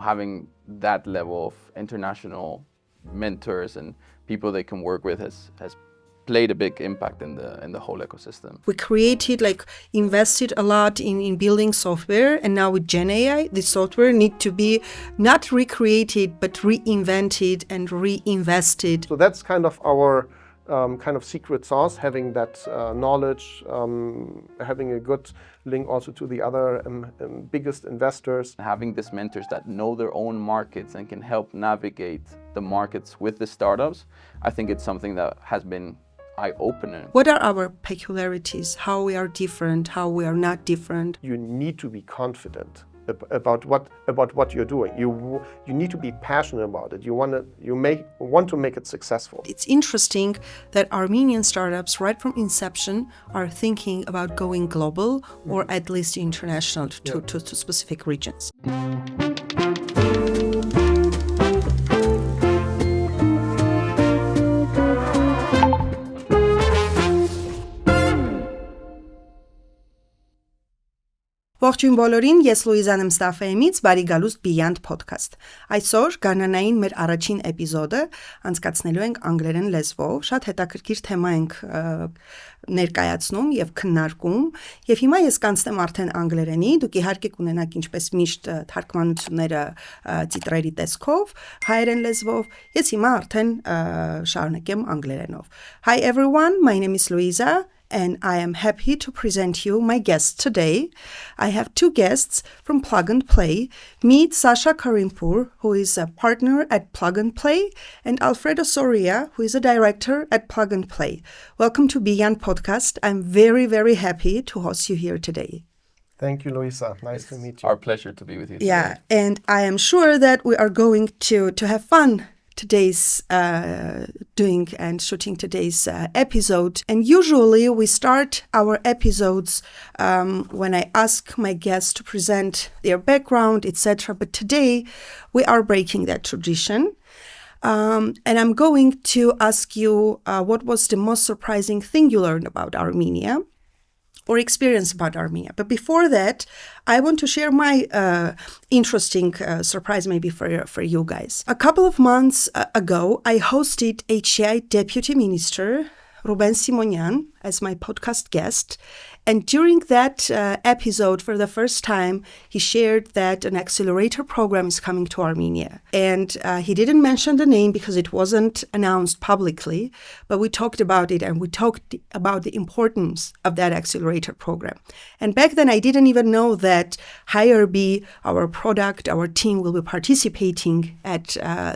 Having that level of international mentors and people they can work with has played a big impact in the whole ecosystem. We invested a lot in building software, and now with Gen AI, the software need to be not recreated, but reinvented and reinvested. So that's kind of our kind of secret sauce, having that knowledge, having a good link also to the other biggest investors. Having these mentors that know their own markets and can help navigate the markets with the startups, I think it's something that has been eye-opening. What are our peculiarities? How we are different? How we are not different? You need to be confident about what you're doing. You need to be passionate about it. You want to make it successful. It's interesting that Armenian startups right from inception are thinking about going global or at least international to specific regions. Ողջույն բոլորին, ես Լուիզան եմ staff.am-ից, բարի գալուստ Beyond Podcast։ Այսօր գարնանային մեր առաջին էպիզոդը անցկացնելու ենք անգլերեն լեզվով, շատ հետաքրքիր թեմա ենք ներկայացնում եւ քննարկում, եւ հիմա ես կանցնեմ արդեն անգլերենի, դուք իհարկե կունենաք ինչպես միշտ թարգմանությունները տիտրերի տեսքով, հայերեն լեզվով, ես հիմա արդեն շարունակեմ անգլերենով։ Hi everyone, my name is Luisa. And I am happy to present you my guests today. I have two guests from Plug and Play. Meet Sasha Kharimpur, who is a partner at Plug and Play, and Ալֆրեդո Սորիան, who is a director at Plug and Play. Welcome to Beyond Podcast. I'm very, very happy to host you here today. Thank you, Luisa. Nice to meet you. Our pleasure to be with you today. Yeah, and I am sure that we are going to have fun today's doing and shooting today's episode. And usually we start our episodes when I ask my guests to present their background, etc. But today we are breaking that tradition. And I'm going to ask you what was the most surprising thing you learned about Armenia or experience about Armenia. But before that, I want to share my interesting surprise maybe for you guys. A couple of months ago, I hosted HCI Deputy Minister Ruben Simonian as my podcast guest. And during that episode, for the first time, he shared that an accelerator program is coming to Armenia. And he didn't mention the name because it wasn't announced publicly, but we talked about it and we talked about the importance of that accelerator program. And back then, I didn't even know that HireB, our product, our team will be participating at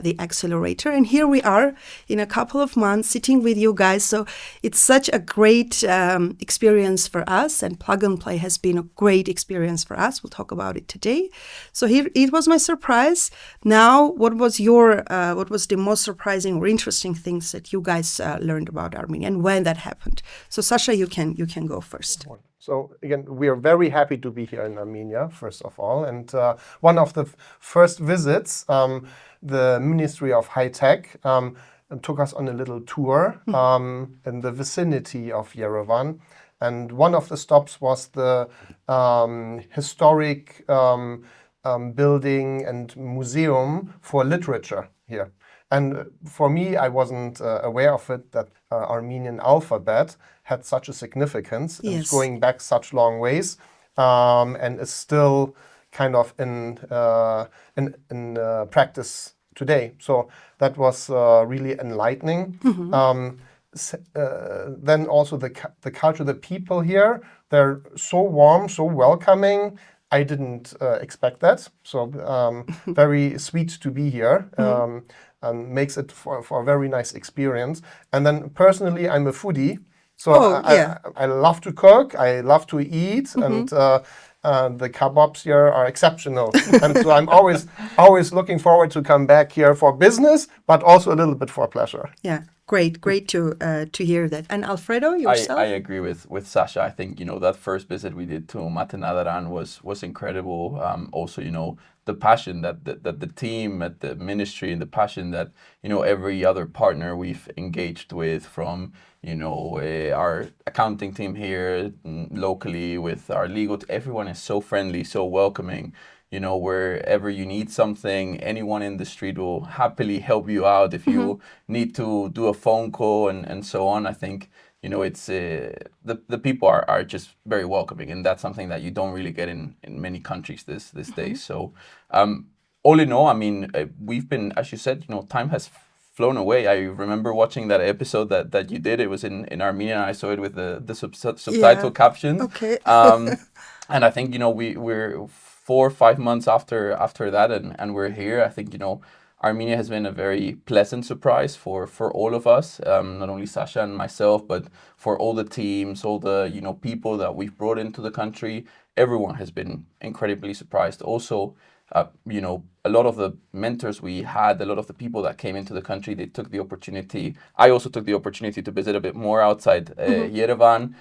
the accelerator. And here we are in a couple of months sitting with you guys. So it's such a great experience for us, and Plug and Play has been a great experience for us. We'll talk about it today. So here it was my surprise. Now, what was the most surprising or interesting things that you guys learned about Armenia and when that happened? So Sasha, you can go first. So again, we are very happy to be here in Armenia, first of all. And one of the first visits, the Ministry of High Tech took us on a little tour in the vicinity of Yerevan. And one of the stops was the historic building and museum for literature here. And for me, I wasn't aware of it, that Armenian alphabet had such a significance. Yes. It's going back such long ways, and is still kind of in practice today. So that was really enlightening. Mm-hmm. Then also the culture, the people here, they're so warm, so welcoming. I didn't expect that. So very sweet to be here. And makes it for a very nice experience. And then personally, I'm a foodie. So I love to cook, I love to eat, and the kebabs here are exceptional. And so I'm always looking forward to come back here for business, but also a little bit for pleasure. Yeah. Great to hear that. And Alfredo, yourself? I agree with Sasha. I think, that first visit we did to Matenadaran was incredible. Also, the passion that the team at the ministry and the passion that, every other partner we've engaged with, from, our accounting team here locally with our legal, everyone is so friendly, so welcoming. wherever you need something, anyone in the street will happily help you out if you need to do a phone call and so on. I think, it's the people are just very welcoming, and that's something that you don't really get in many countries this days. So all in all, I mean, we've been, as you said, time has flown away. I remember watching that episode that you did. It was in Armenian. I saw it with the subtitle captions. Okay. And I think, we're 4 or 5 months after that, and we're here. I think, Armenia has been a very pleasant surprise for all of us, not only Sasha and myself, but for all the teams, all the, people that we've brought into the country. Everyone has been incredibly surprised. Also, a lot of the mentors we had, a lot of the people that came into the country, they took the opportunity. I also took the opportunity to visit a bit more outside Yerevan.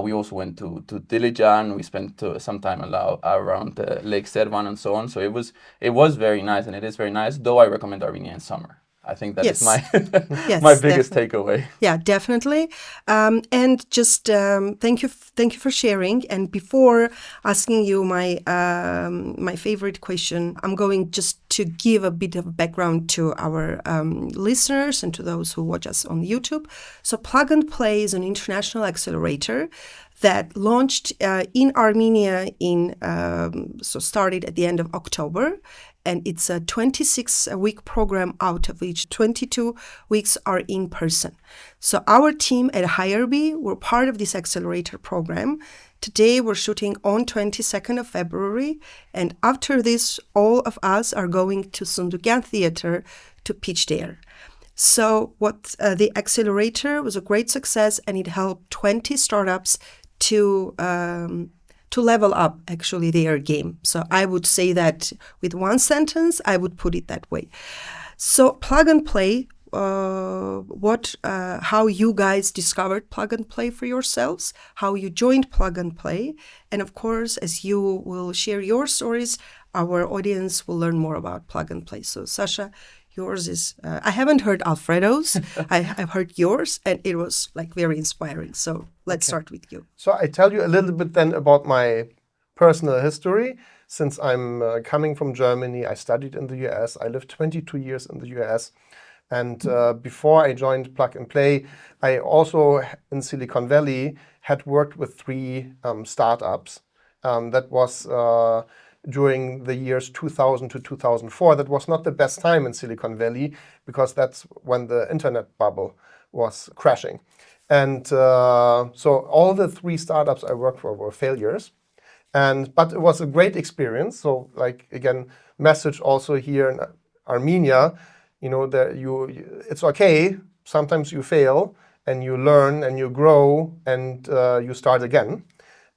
We also went to Dilijan. We spent some time around Lake Servan and so on. So it was very nice, and it is very nice, though I recommend Armenia in summer. I think that is my my biggest takeaway. Yeah, definitely. And just thank you for sharing. And before asking you my favorite question, I'm going just to give a bit of background to our listeners and to those who watch us on YouTube. So Plug and Play is an international accelerator that launched in Armenia started at the end of October. And it's a 26-week program, out of which 22 weeks are in person. So our team at HireB, we're part of this accelerator program. Today we're shooting on 22nd of February. And after this, all of us are going to Sundukyan Theater to pitch there. So the accelerator was a great success, and it helped 20 startups to level up actually their game. So I would say that with one sentence, I would put it that way. So Plug and Play, how you guys discovered Plug and Play for yourselves, how you joined Plug and Play, and of course, as you will share your stories, our audience will learn more about Plug and Play. So Sasha, yours is, I haven't heard Alfredo's, I've heard yours, and it was very inspiring. So let's start with you. So I tell you a little bit then about my personal history. Since I'm coming from Germany, I studied in the US, I lived 22 years in the US. And before I joined Plug and Play, I also in Silicon Valley had worked with 3 startups. That was during the years 2000 to 2004. That was not the best time in Silicon Valley, because that's when the internet bubble was crashing. And so all the 3 startups I worked for were failures. But it was a great experience. So again, message also here in Armenia, that it's okay. Sometimes you fail and you learn and you grow and you start again.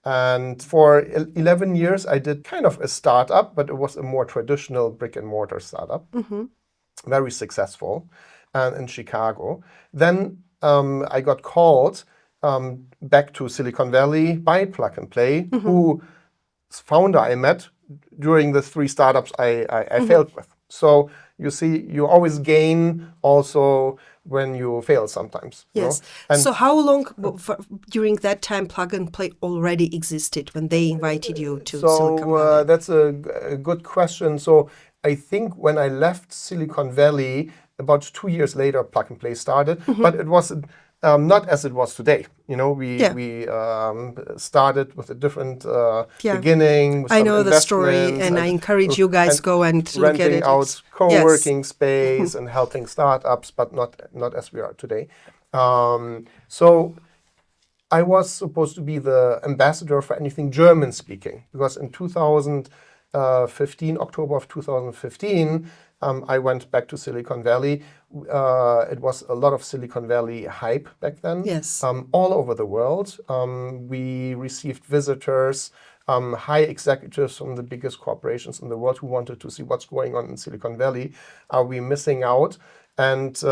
And for 11 years, I did kind of a startup, but it was a more traditional brick and mortar startup. Very successful, and in Chicago. Then I got called back to Silicon Valley by Plug and Play, whose founder I met during the 3 startups I failed with. So you see, you always gain also when you fail sometimes. Yes. And so how long during that time Plug and Play already existed when they invited you to Silicon Valley? That's a good question. So I think when I left Silicon Valley, about 2 years later, Plug and Play started. But it was not as it was today. We started with a different beginning. With I know the story, and I encourage you guys go and look at it. Renting out co-working space and helping startups, but not as we are today. So I was supposed to be the ambassador for anything German speaking, because in 2015, October of 2015, I went back to Silicon Valley. It was a lot of Silicon Valley hype back then. Yes. All over the world. We received visitors, high executives from the biggest corporations in the world who wanted to see what's going on in Silicon Valley. Are we missing out? And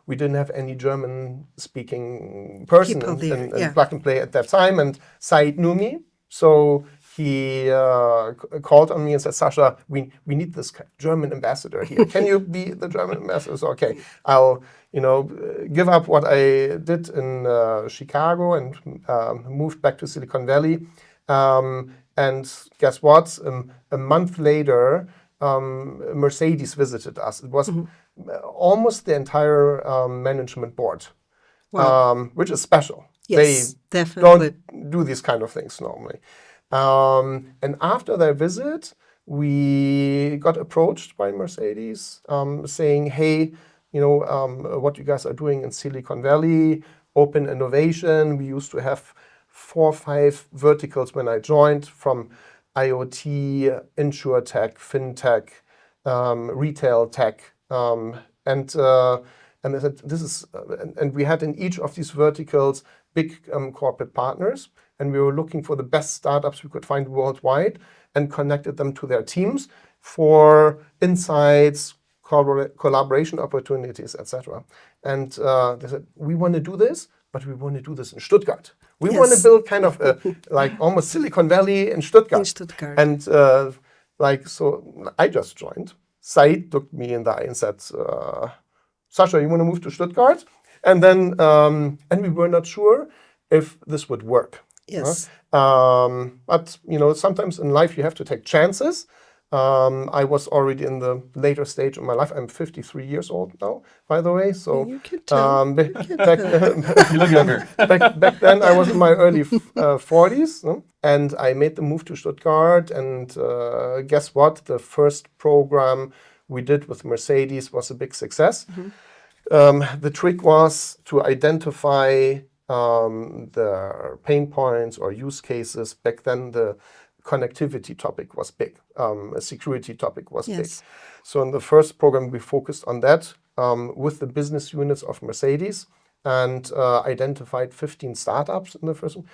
we didn't have any German-speaking person in Plug and Play at that time. And Said knew me, so he called on me and said, Sasha, we need this German ambassador here. Can you be the German ambassador? So, okay, I'll give up what I did in Chicago and moved back to Silicon Valley. And guess what? A month later, Mercedes visited us. It was almost the entire management board, which is special. Yes, They definitely. don't do these kind of things normally. And after their visit, we got approached by Mercedes saying, hey, what you guys are doing in Silicon Valley, open innovation. We used to have 4 or 5 verticals when I joined, from IoT, insurtech, fintech, retail tech, and they said this is, and we had in each of these verticals big corporate partners, and we were looking for the best startups we could find worldwide and connected them to their teams for insights, collaboration opportunities, etc. And they said, we want to do this, but we want to do this in Stuttgart. We want to build kind of like almost Silicon Valley in Stuttgart. In Stuttgart. And so I just joined. Said looked me in the eye and said, Sasha, you want to move to Stuttgart? And then, and we were not sure if this would work. Yes. But, sometimes in life you have to take chances. I was already in the later stage of my life. I'm 53 years old now, by the way. So you can tell. You look younger. back then I was in my early 40s, and I made the move to Stuttgart. And guess what? The first program we did with Mercedes was a big success. The trick was to identify the pain points or use cases. Back then, the connectivity topic was big. A security topic was big. So in the first program, we focused on that with the business units of Mercedes, and identified 15 startups in the first one.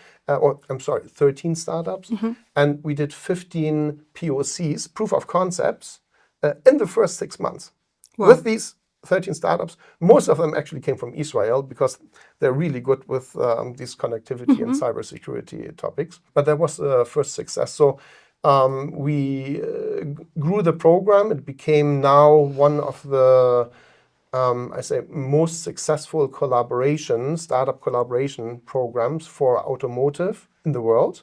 13 startups. And we did 15 POCs, proof of concepts, in the first 6 months. Wow. With these 13 startups, most of them actually came from Israel because they're really good with these connectivity and cybersecurity topics. But that was the first success. So we grew the program. It became now one of the, most successful startup collaboration programs for automotive in the world.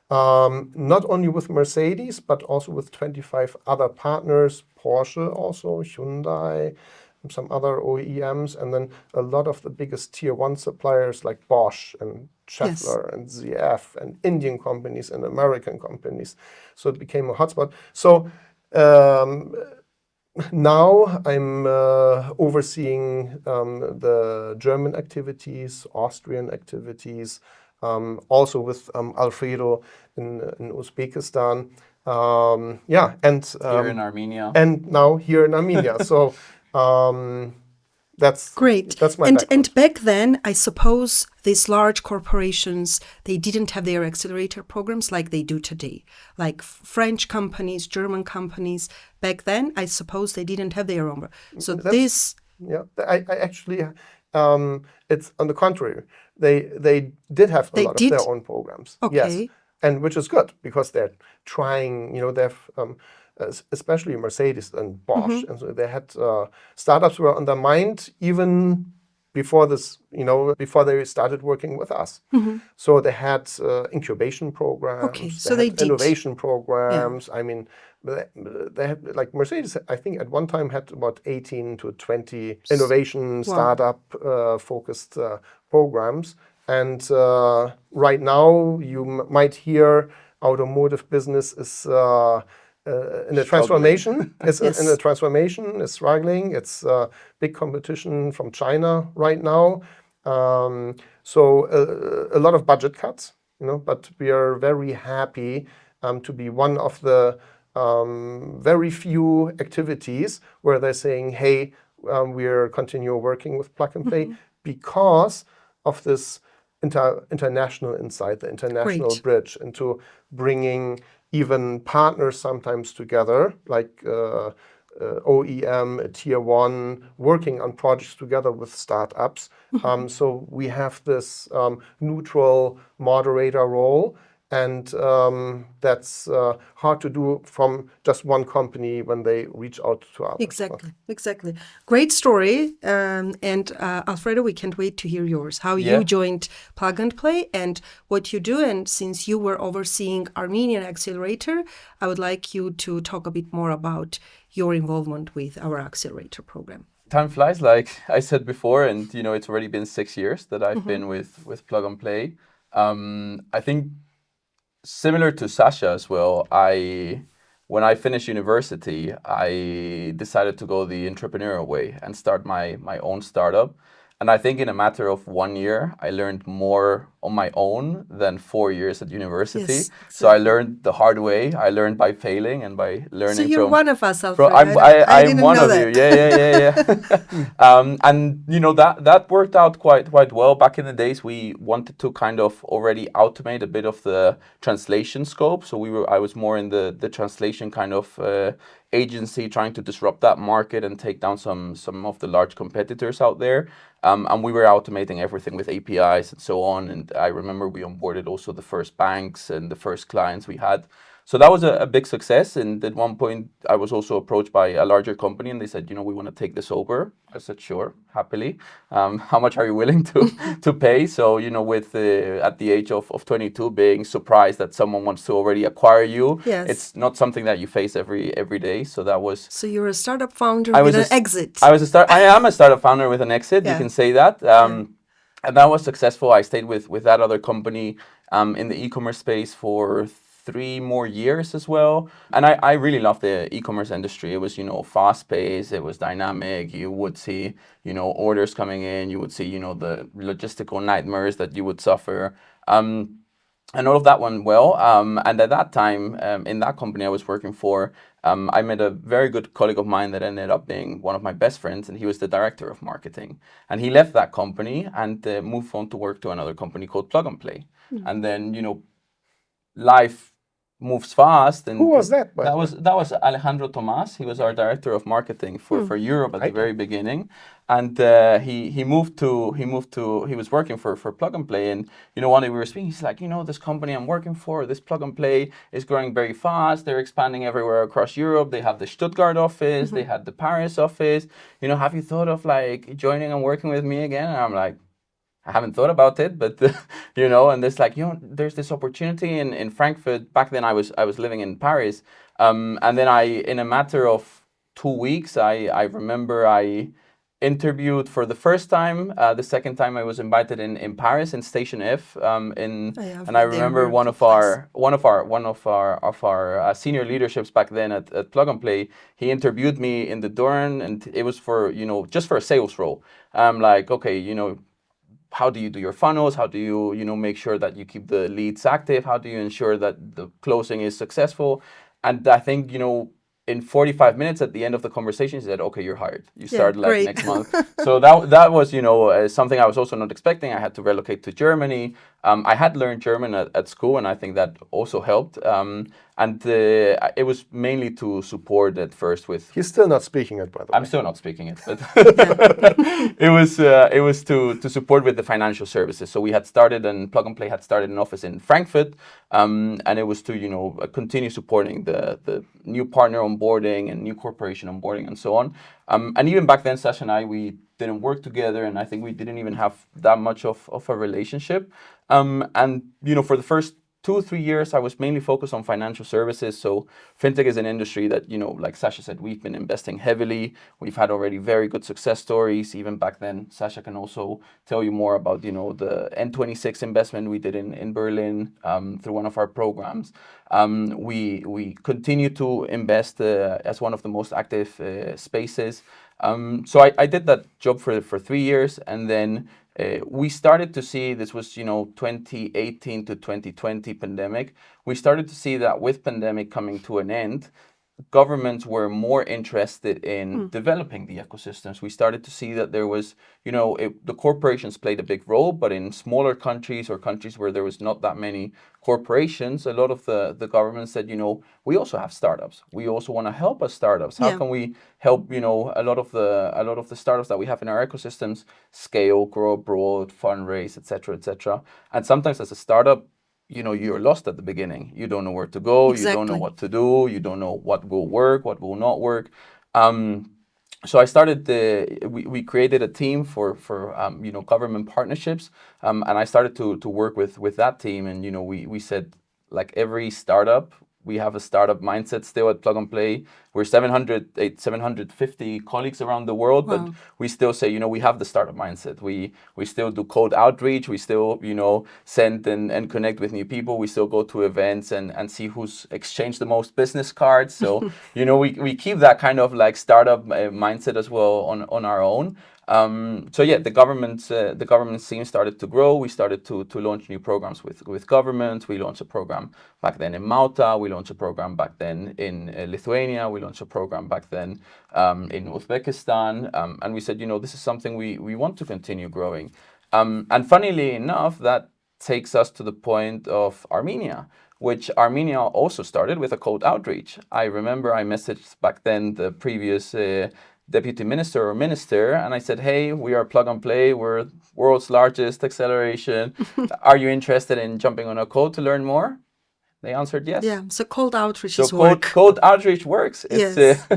Not only with Mercedes, but also with 25 other partners, Porsche also, Hyundai, some other OEMs, and then a lot of the biggest tier 1 suppliers like Bosch and Schaeffler and ZF, and Indian companies and American companies. So it became a hotspot. So now I'm overseeing the German activities, Austrian activities, also with Alfredo in Uzbekistan. And Here in Armenia. And now here in Armenia. So that's great. That's my background. And back then, I suppose these large corporations, they didn't have their accelerator programs like they do today. Like French companies, German companies, back then, I suppose they didn't have their own. So this... Yeah, I actually, it's on the contrary. They did have a lot of their own programs. Okay. Yes, and which is good because they're trying, they've, especially Mercedes and Bosch. And so they had startups were on their mind even before this, before they started working with us. So they had incubation programs. Okay, so they did. Innovation programs. Yeah. I mean, they had, like Mercedes, I think at one time had about 18 to 20 innovation startup focused programs. And right now you might hear automotive business is in a transformation. It's in a transformation. It's struggling. It's big competition from China right now. So a lot of budget cuts, but we are very happy to be one of the very few activities where they're saying, hey, we're continue working with Plug and Play because of this international insight, the international bridge into bringing even partners sometimes together, like OEM, a tier 1, working on projects together with startups. So we have this neutral moderator role, And that's hard to do from just one company when they reach out to others. Exactly. Great story. And Alfredo, we can't wait to hear yours. How you joined Plug and Play and what you do. And since you were overseeing Armenian Accelerator, I would like you to talk a bit more about your involvement with our accelerator program. Time flies, like I said before, and it's already been 6 years that I've been with Plug and Play. I think similar to Sasha as well, when I finished university, I decided to go the entrepreneurial way and start my own startup. And I think in a matter of 1 year, I learned more on my own than 4 years at university. Yes, exactly. So I learned the hard way. I learned by failing and by learning. So you're one of us, Alfred. I'm one of you. Yeah. And that worked out quite well. Back in the days, we wanted to kind of already automate a bit of the translation scope. So I was more in the translation kind of agency, trying to disrupt that market and take down some of the large competitors out there. And we were automating everything with APIs and so on. And I remember we onboarded also the first banks and the first clients we had. So that was a big success. And at one point, I was also approached by a larger company and they said, we want to take this over. I said, sure, happily. How much are you willing to pay? So, with at the age of 22, being surprised that someone wants to already acquire you, it's not something that you face every day. So that was... So you're a startup founder with an exit. I am a startup founder with an exit, you can say that. And that was successful. I stayed with that other company in the e-commerce space for 3 more years as well. And I really loved the e-commerce industry. It was, fast-paced, it was dynamic. You would see, orders coming in, you would see, the logistical nightmares that you would suffer. And all of that went well. And at that time, in that company I was working for, I met a very good colleague of mine that ended up being one of my best friends, and he was the director of marketing. And he left that company and moved on to work to another company called Plug and Play. And then, life moves fast. And who was that? That was Alejandro Tomas. He was our director of marketing for Europe at the very beginning. And he was working for Plug and Play. And one day we were speaking, he's like, this company I'm working for, this Plug and Play is growing very fast. They're expanding everywhere across Europe. They have the Stuttgart office, they had the Paris office. Have you thought of like joining and working with me again? And I'm like, I haven't thought about it, but and there's like, there's this opportunity in Frankfurt. Back then I was living in Paris. And then in a matter of 2 weeks, I remember I interviewed for the first time. The second time I was invited in Paris in Station F. And I remember one of our senior leaderships back then at Plug and Play. He interviewed me in the door, and it was for just for a sales role. I'm like, okay, how do you do your funnels? How do you, make sure that you keep the leads active? How do you ensure that the closing is successful? And I think, in 45 minutes at the end of the conversation, he said, okay, you're hired. You start next month. So that was, something I was also not expecting. I had to relocate to Germany. I had learned German at school, and I think that also helped. And it was mainly to support at first with... He's still not speaking it, by the way. I'm still not speaking it, but it was to support with the financial services. So we had started, and Plug and Play had started an office in Frankfurt, and it was to, continue supporting the new partner onboarding and new corporation onboarding and so on. And even back then, Sasha and I, we didn't work together, and I think we didn't even have that much of a relationship. And, for the first 2-3 years, I was mainly focused on financial services. So fintech is an industry that, like Sasha said, we've been investing heavily. We've had already very good success stories. Even back then, Sasha can also tell you more about, the N26 investment we did in Berlin through one of our programs. We continue to invest as one of the most active spaces. So I did that job for 3 years, and then we started to see, this was 2018 to 2020 pandemic. We started to see that with pandemic coming to an end, governments were more interested in developing the ecosystems. We started to see that there was, the corporations played a big role, but in smaller countries or countries where there was not that many corporations, a lot of the government said, we also have startups. We also want to help us startups. How can we help, a lot of the startups that we have in our ecosystems scale, grow abroad, fundraise, etc., etc. And sometimes as a startup, you're lost at the beginning. You don't know where to go. Exactly. You don't know what to do. You don't know what will work, what will not work. So I started we created a team for government partnerships, and I started to work with that team. And we said, like, every startup, we have a startup mindset still at Plug and Play. We're 750 colleagues around the world, Wow. but we still say, we have the startup mindset. We still do cold outreach. We still, send and connect with new people. We still go to events and see who's exchanged the most business cards. So, we keep that kind of like startup mindset as well on our own. So yeah, the government scene started to grow. We started to launch new programs with government. We launched a program back then in Malta. We launched a program back then in Lithuania. We launched a program back then in Uzbekistan. And we said, this is something we want to continue growing. And funnily enough, that takes us to the point of Armenia, which Armenia also started with a cold outreach. I remember I messaged back then the previous deputy minister or minister, and I said, hey, we are Plug and Play, we're world's largest acceleration. Are you interested in jumping on a call to learn more? They answered yes. Yeah, so cold outreach So is work. cold outreach works. It's Yes.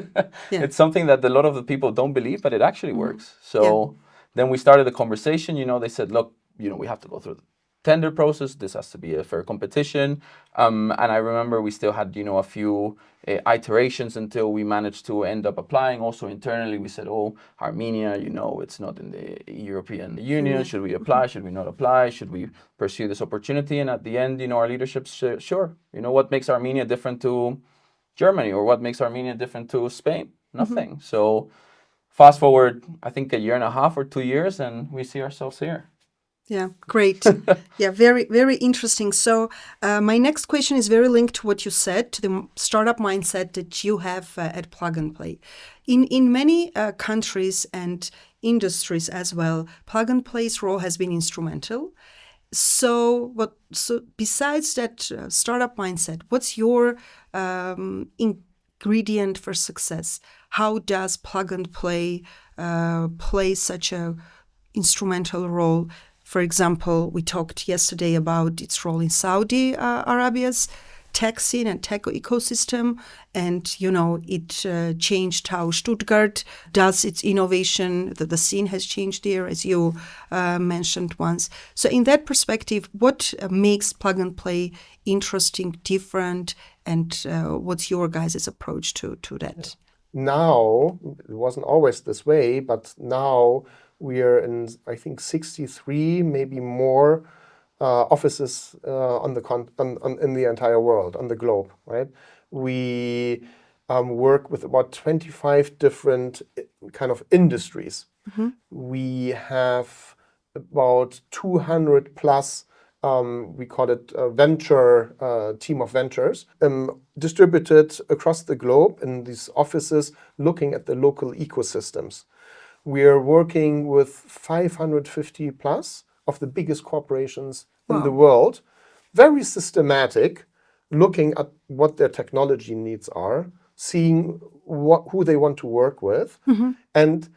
it's something that a lot of the people don't believe, but it actually works. So then we started the conversation. They said, look, we have to go through the tender process. This has to be a fair competition. And I remember we still had, a few iterations until we managed to end up applying. Also internally, we said, oh, Armenia, it's not in the European Union. Should we apply? Should we not apply? Should we pursue this opportunity? And at the end, our leadership said, sure. What makes Armenia different to Germany, or what makes Armenia different to Spain? Nothing. So fast forward, I think 1.5 years or 2 years, and we see ourselves here. Yeah, great. Yeah, very, very interesting. So my next question is very linked to what you said, to the startup mindset that you have at Plug and Play. In many countries and industries as well, Plug and Play's role has been instrumental. So besides that startup mindset, what's your ingredient for success? How does Plug and Play play such a instrumental role? For example, we talked yesterday about its role in Saudi Arabia's tech scene and tech ecosystem, and it changed how Stuttgart does its innovation. The scene has changed there, as you mentioned once. So in that perspective, what makes Plug and Play interesting, different, and what's your guys' approach to that? Now, it wasn't always this way, but now we are in, I think, 63, maybe more offices in the entire world, on the globe, right? We work with about 25 different kind of industries. We have about 200 plus, we call it a venture team of ventures, distributed across the globe in these offices, looking at the local ecosystems. We are working with 550 plus of the biggest corporations in the world, very systematic, looking at what their technology needs are, seeing who they want to work with. And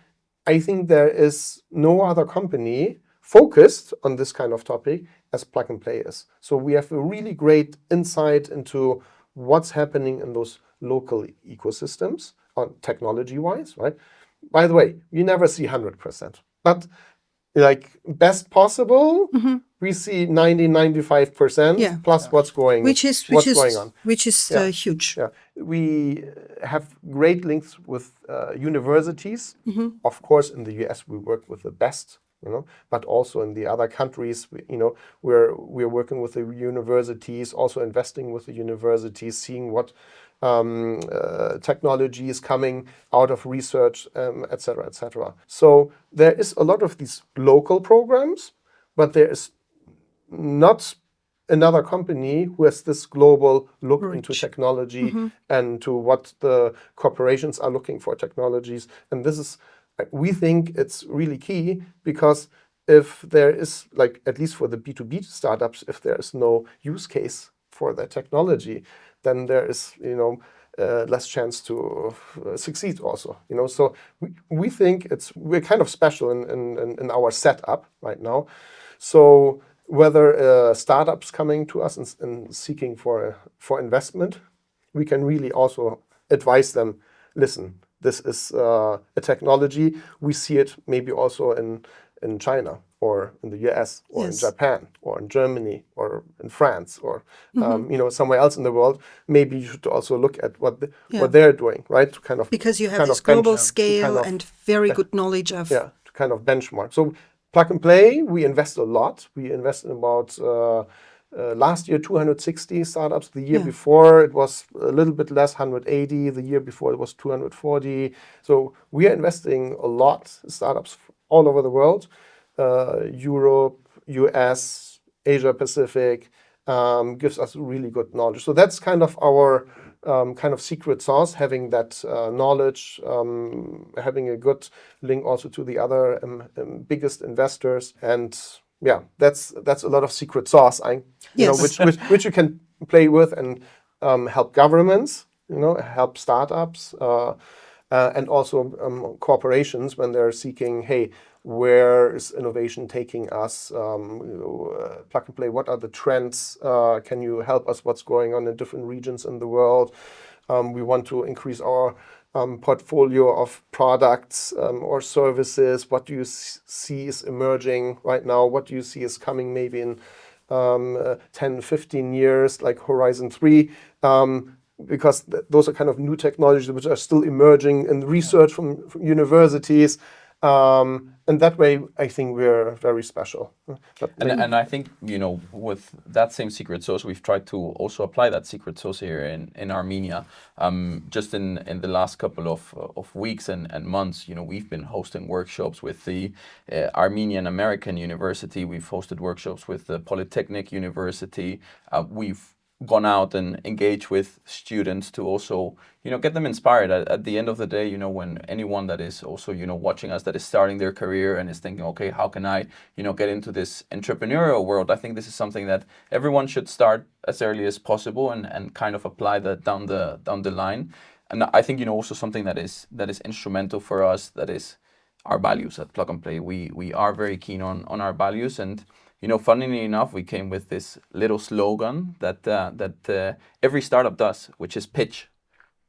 I think there is no other company focused on this kind of topic as Plug and Play is. So we have a really great insight into what's happening in those local ecosystems, technology-wise, right? By the way, you never see 100%, but like best possible, we see 90-95% plus what's going on. Which is huge. Yeah, we have great links with universities. Of course, in the US, we work with the best, but also in the other countries, we're working with the universities, also investing with the universities, seeing what technology is coming out of research, et cetera, et cetera. So there is a lot of these local programs, but there is not another company who has this global look into technology and to what the corporations are looking for technologies. And this is, we think it's really key, because if there is, like, at least for the B2B startups, if there is no use case for their technology, then there is, less chance to succeed also. So we think we're kind of special in our setup right now. So whether startups coming to us and seeking for investment, we can really also advise them, listen, this is a technology. We see it maybe also in China or in the US or in Japan or in Germany or in France or somewhere else in the world. Maybe you should also look at what they're doing, right? To kind of because you have this global scale and very good knowledge of to kind of benchmark. So Plug and Play, we invest a lot. We invest in about last year 260 startups. The year before it was a little bit less, 180. The year before it was 240. So we are investing a lot in startups all over the world. Europe, US, Asia Pacific, gives us really good knowledge. So that's kind of our kind of secret sauce, having that knowledge, having a good link also to the other biggest investors. And that's a lot of secret sauce, which you can play with and help governments, help startups, and also corporations when they're seeking, hey, where is innovation taking us? Plug and Play, what are the trends? Can you help us? What's going on in different regions in the world? We want to increase our portfolio of products or services. What do you see is emerging right now? What do you see is coming maybe in 10, 15 years, like Horizon 3? Because those are kind of new technologies which are still emerging in research from universities. And that way, I think we're very special. And I think, with that same secret sauce, we've tried to also apply that secret sauce here in Armenia. Just in the last couple of weeks and months, we've been hosting workshops with the Armenian American University. We've hosted workshops with the Polytechnic University. We've gone out and engaged with students to also, get them inspired. At the end of the day, when anyone that is also, watching us, that is starting their career and is thinking, okay, how can I, get into this entrepreneurial world? I think this is something that everyone should start as early as possible and kind of apply that down the line. And I think, also something that is instrumental for us, that is our values at Plug and Play. We are very keen on our values, and funnily enough, we came with this little slogan that every startup does, which is pitch,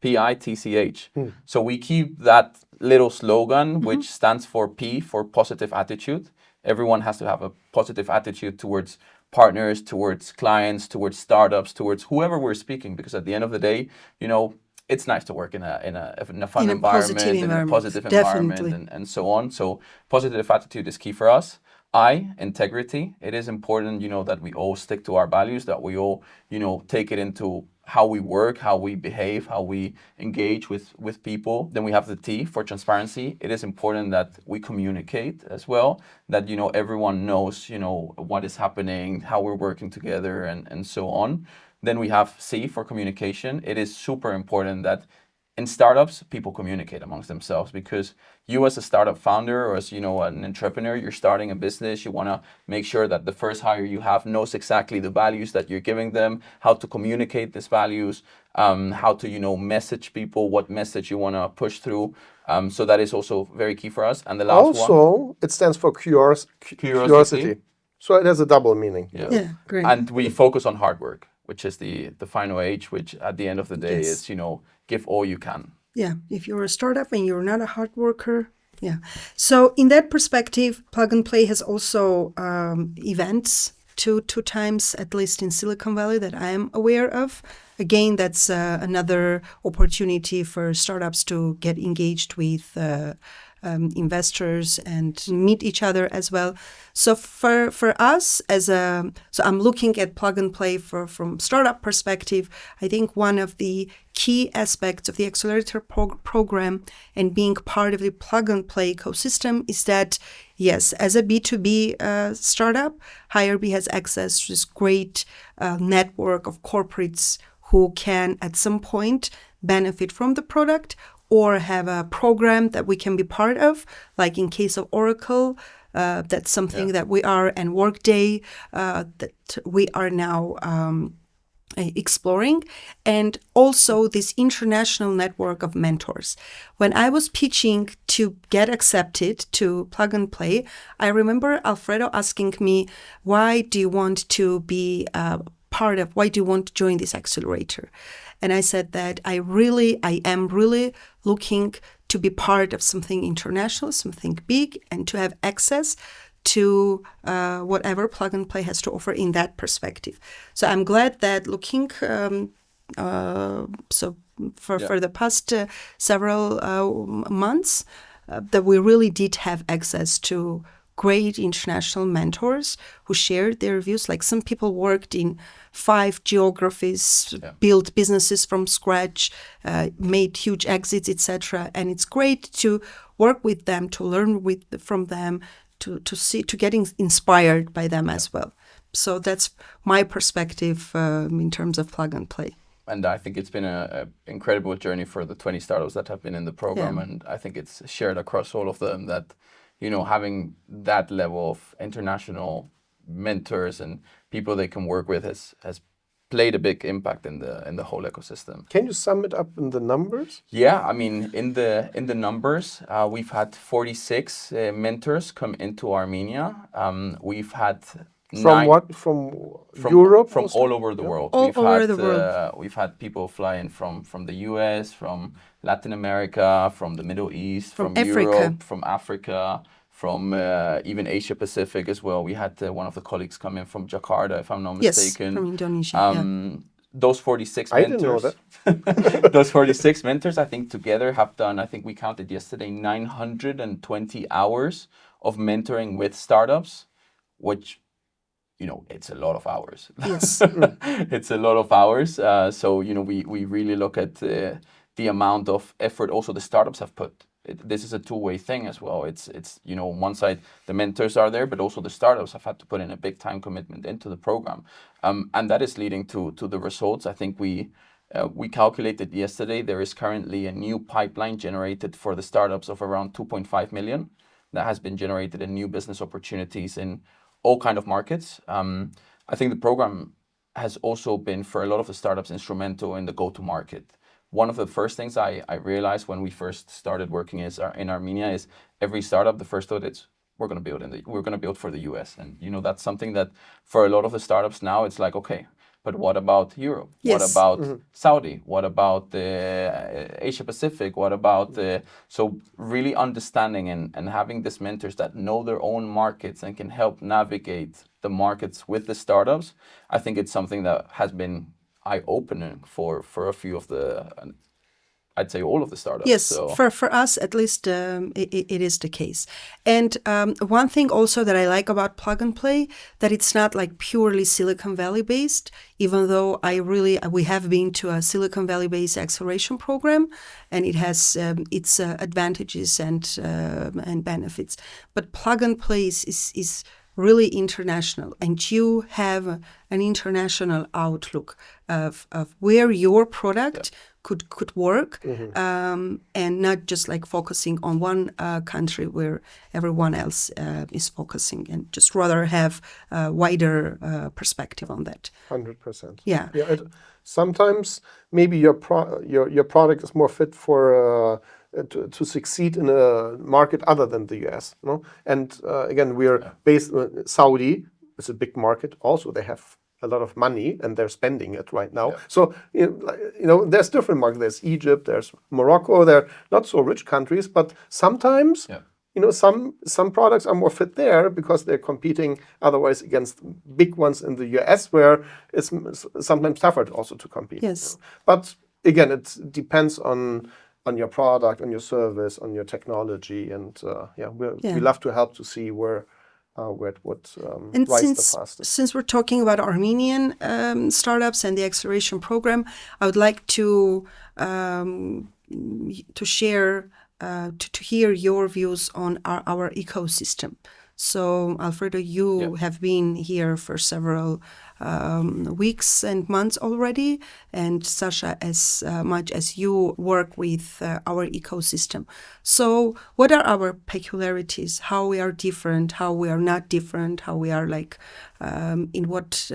PITCH. So we keep that little slogan, which stands for P, for positive attitude. Everyone has to have a positive attitude towards partners, towards clients, towards startups, towards whoever we're speaking, because at the end of the day, it's nice to work in a fun environment, in a positive environment, and so on. So positive attitude is key for us. Integrity. It is important, that we all stick to our values, that we all, take it into how we work, how we behave, how we engage with people. Then we have the T for transparency. It is important that we communicate as well, that, everyone knows, what is happening, how we're working together, and so on. Then we have C for communication. It is super important that in startups, people communicate amongst themselves, because you as a startup founder or as, an entrepreneur, you're starting a business, you want to make sure that the first hire you have knows exactly the values that you're giving them, how to communicate these values, how to, message people, what message you want to push through. So that is also very key for us. And the last one. Also, it stands for curiosity. So it has a double meaning. Yeah, great. And we focus on hard work, which is the final H, which at the end of the day is, give all you can. Yeah, if you're a startup and you're not a hard worker, yeah. So in that perspective, Plug and Play has also events two times, at least in Silicon Valley, that I am aware of. Again, that's another opportunity for startups to get engaged with investors and meet each other as well. So for us so I'm looking at Plug and Play from startup perspective. I think one of the key aspects of the accelerator program and being part of the Plug and Play ecosystem is that, yes, as a B2B startup, HireB has access to this great network of corporates who can at some point benefit from the product or have a program that we can be part of, like in case of Oracle, that's something that we are, and Workday, that we are now exploring, and also this international network of mentors. When I was pitching to get accepted to Plug and Play, I remember Alfredo asking me, why do you want to be why do you want to join this accelerator? And I said that I am really looking to be part of something international, something big, and to have access to whatever Plug and Play has to offer in that perspective. So I'm glad that looking for the past several months that we really did have access to great international mentors who shared their views. Like some people worked in 5 geographies, built businesses from scratch, made huge exits, etc. And it's great to work with them, to learn from them, to getting inspired by them as well. So that's my perspective in terms of Plug and Play. And I think it's been an incredible journey for the 20 startups that have been in the program. And I think it's shared across all of them that, having that level of international mentors and people they can work with has played a big impact in the whole ecosystem. Can you sum it up in the numbers? Yeah, I mean, in the numbers, we've had 46 mentors come into Armenia. We've had From Europe? From all over the world. We've had people fly in from the US, from Latin America, from the Middle East, from Europe, from Africa, from even Asia Pacific as well. We had one of the colleagues come in from Jakarta, if I'm not mistaken. Yes, from Indonesia. Those 46 I mentors. didn't know that. Those 46 mentors, I think, together have done, I think we counted yesterday, 920 hours of mentoring with startups, which, it's a lot of hours. Yes. It's a lot of hours. So, we really look at the amount of effort also the startups have put. This is a two-way thing as well. It's on one side, the mentors are there, but also the startups have had to put in a big time commitment into the program. And that is leading to the results. I think we calculated yesterday, there is currently a new pipeline generated for the startups of around 2.5 million that has been generated in new business opportunities in all kind of markets. I think the program has also been, for a lot of the startups, instrumental in the go-to-market. One of the first things I realized when we first started working in Armenia is every startup, the first thought is we're going to build for the US. And that's something that for a lot of the startups now, it's like, okay, but what about Europe? Yes. What about Saudi? What about the Asia Pacific? What about so really understanding and having these mentors that know their own markets and can help navigate the markets with the startups. I think it's something that has been eye-opening for a few of I'd say all of the startups. Yes, so. for us at least it is the case. And one thing also that I like about Plug and Play, that it's not like purely Silicon Valley based, even though we have been to a Silicon Valley based acceleration program, and it has its advantages and benefits. But Plug and Play is really international, and you have an international outlook of where your product could work, and not just like focusing on one country where everyone else is focusing, and just rather have a wider perspective on that. 100%. Yeah. Sometimes maybe your product is more fit for to succeed in a market other than the US. No? And again, we are based Saudi. It's a big market. Also, they have a lot of money and they're spending it right now. Yeah. So there's different markets. There's Egypt. There's Morocco. They're not so rich countries, but sometimes. Yeah. Some products are more fit there because they're competing otherwise against big ones in the US, where it's sometimes tougher also to compete. Yes. But again, it depends on your product, on your service, on your technology, and we love to help to see where it would rise the fastest. Since we're talking about Armenian startups and the acceleration program, I would like to share. To hear your views on our ecosystem. So, Alfredo, you have been here for several weeks and months already, and Sasha, as much as you work with our ecosystem. So, what are our peculiarities? How we are different? How we are not different? How we are like in what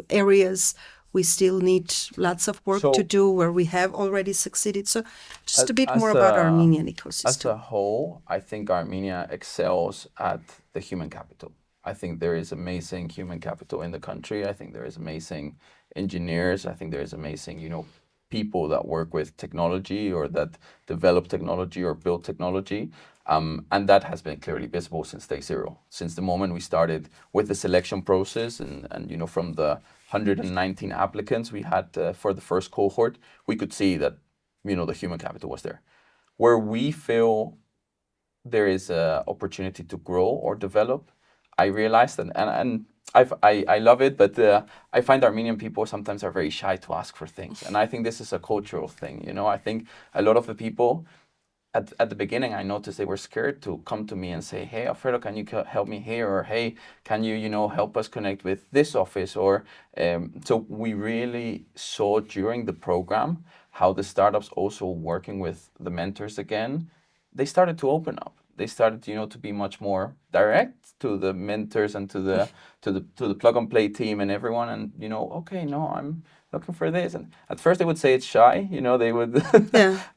areas we still need lots of work to do, where we have already succeeded. So just a bit more about Armenian ecosystem. As a whole, I think Armenia excels at the human capital. I think there is amazing human capital in the country. I think there is amazing engineers. I think there is amazing, people that work with technology or that develop technology or build technology. And that has been clearly visible since day zero, since the moment we started with the selection process and from the 119 applicants we had for the first cohort, we could see that, the human capital was there. Where we feel there is an opportunity to grow or develop, I realized, and I love it, but I find Armenian people sometimes are very shy to ask for things. And I think this is a cultural thing, I think a lot of the people, at the beginning, I noticed they were scared to come to me and say, hey, Alfredo, can you help me here? Or, hey, can you, help us connect with this office? Or so we really saw during the program how the startups also working with the mentors again, they started to open up. They started, to be much more direct to the mentors and to the Plug and Play team and everyone. And, okay, no, I'm looking for this. And at first they would say it's shy, they would.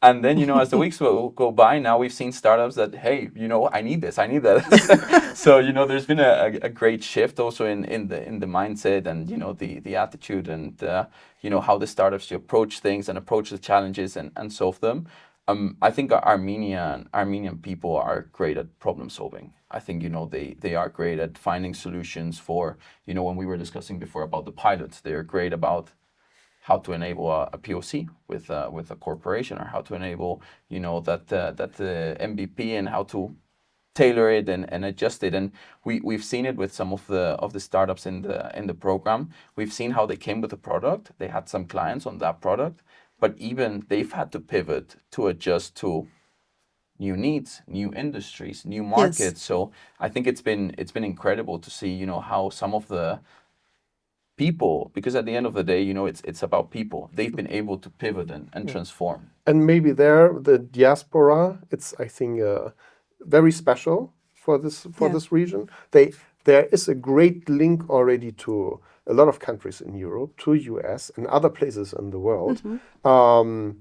And then, as the weeks will go by, now we've seen startups that, hey, I need this, I need that. So, there's been a great shift also in the mindset and, the attitude and, how the startups approach things and approach the challenges and solve them. I think Armenian people are great at problem solving. I think, they are great at finding solutions for, when we were discussing before about the pilots, they're great about how to enable a POC with a corporation, or how to enable, that MVP and how to tailor it and adjust it. And we've seen it with some of the startups in the program. We've seen how they came with a product. They had some clients on that product, but even they've had to pivot to adjust to new needs, new industries, new markets. Yes. So I think it's been incredible to see, how some of the people, because at the end of the day, it's about people. They've been able to pivot and transform. And maybe the diaspora, it's, I think, very special for this region. There is a great link already to a lot of countries in Europe, to US and other places in the world. Mm-hmm.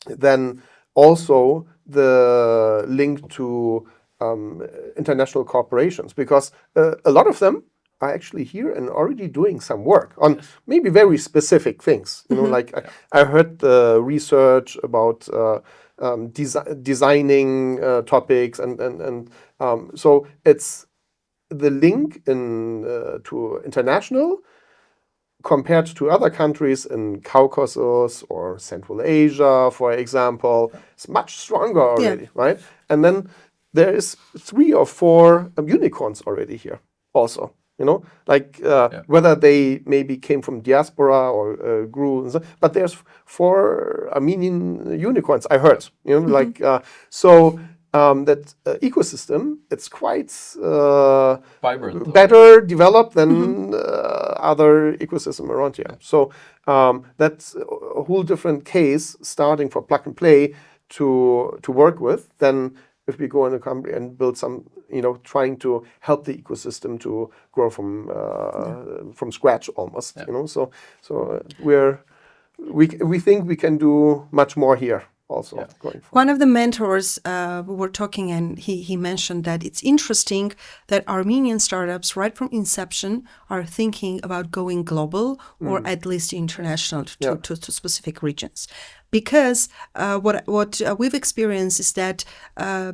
Then also the link to international corporations, because a lot of them are actually here and already doing some work on maybe very specific things. Like I heard the research about designing topics and so it's the link to international compared to other countries in Caucasus or Central Asia, for example. It's much stronger already, right? And then there is 3 or 4 unicorns already here also. Whether they maybe came from diaspora or grew, but there's 4 Armenian unicorns, I heard, so that ecosystem, it's quite vibrant, better developed than other ecosystem around here. So that's a whole different case starting for Plug and Play to work with than if we go in a company and build some, trying to help the ecosystem to grow from scratch almost, So we think we can do much more here also going forward. One of the mentors were talking, and he mentioned that it's interesting that Armenian startups right from inception are thinking about going global or at least international to specific regions. Because what we've experienced is that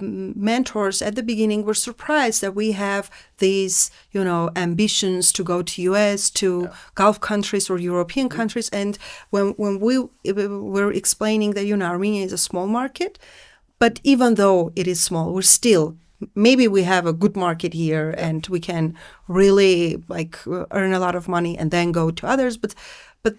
mentors at the beginning were surprised that we have these, ambitions to go to US, to Gulf countries or European countries. And when we were explaining that, Armenia is a small market, but even though it is small, we're still, maybe we have a good market here and we can really earn a lot of money and then go to others. But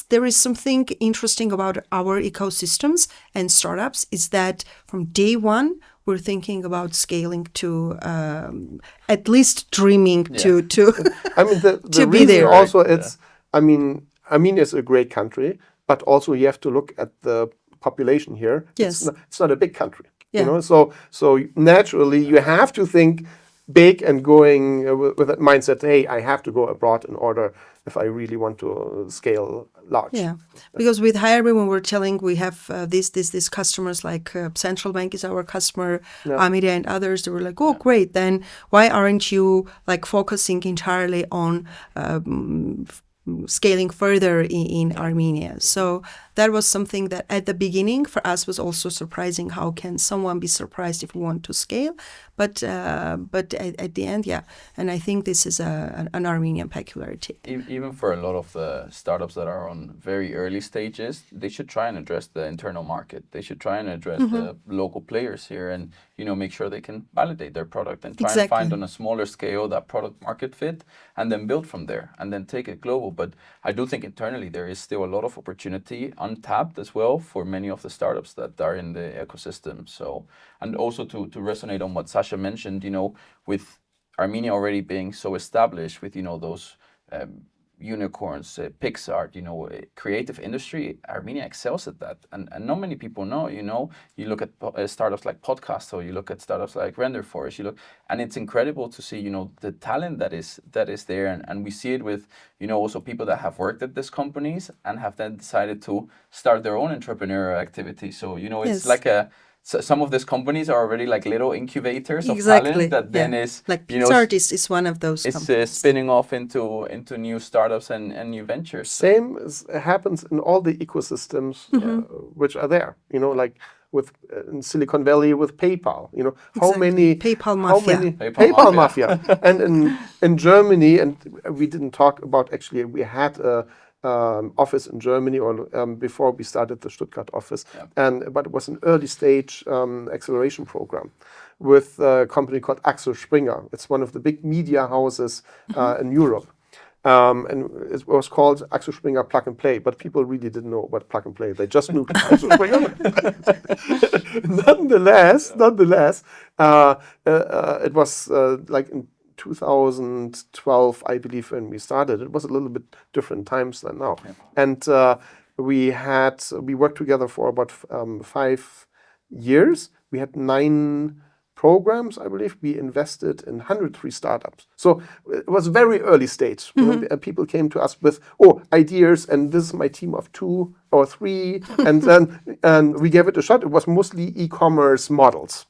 there is something interesting about our ecosystems and startups is that from day one, we're thinking about scaling to at least dreaming to I mean, the to be reason there. also it's, I mean, Armenia is a great country, but also you have to look at the population here. Yes. It's not a big country, Yeah. you know, so naturally you have to think big and going with that mindset, hey, I have to go abroad in order if I really want to scale large. Yeah, because with Hyrebe, when we're telling we have these customers, like Central Bank is our customer, Armenia and others, they were like, oh, great, then why aren't you like focusing entirely on scaling further in Armenia? So that was something that at the beginning for us was also surprising. How can someone be surprised if we want to scale? But at the end, yeah. And I think this is an Armenian peculiarity. Even for a lot of the startups that are on very early stages, they should try and address the internal market. They should try and address the local players here and, you know, make sure they can validate their product and try and find on a smaller scale that product market fit and then build from there and then take it global. But I do think internally there is still a lot of opportunity untapped as well for many of the startups that are in the ecosystem. So, and also to resonate on what Sasha mentioned, you know, with Armenia already being so established with, you know, those unicorns, Pixar, you know, creative industry, Armenia excels at that. And not many people know, you know, you look at startups like Podcasto, you look at startups like Render Forest, you look, and it's incredible to see, you know, the talent that is there. And we see it with, you know, also people that have worked at these companies and have then decided to start their own entrepreneurial activity. So, you know, it's like some of these companies are already like little incubators of talent that then is, like you know, Pixar is one of those it's companies. spinning off into new startups and new ventures. Same happens in all the ecosystems which are there, you know, like with in Silicon Valley with PayPal, you know, how many PayPal mafia. PayPal mafia. And in Germany, and we didn't talk about, actually we had a office in Germany or before we started the Stuttgart office, but it was an early stage acceleration program with a company called Axel Springer. It's one of the big media houses in Europe. And it was called Axel Springer Plug and Play, but people really didn't know about Plug and Play. They just knew Axel Springer. Nonetheless, it was like in 2012, I believe, when we started. It was a little bit different times than now. And we worked together for about 5 years. We had 9 programs, I believe. We invested in 103 startups. So it was very early stage. You know, people came to us with ideas, and this is my team of 2 or 3, and we gave it a shot. It was mostly e-commerce models,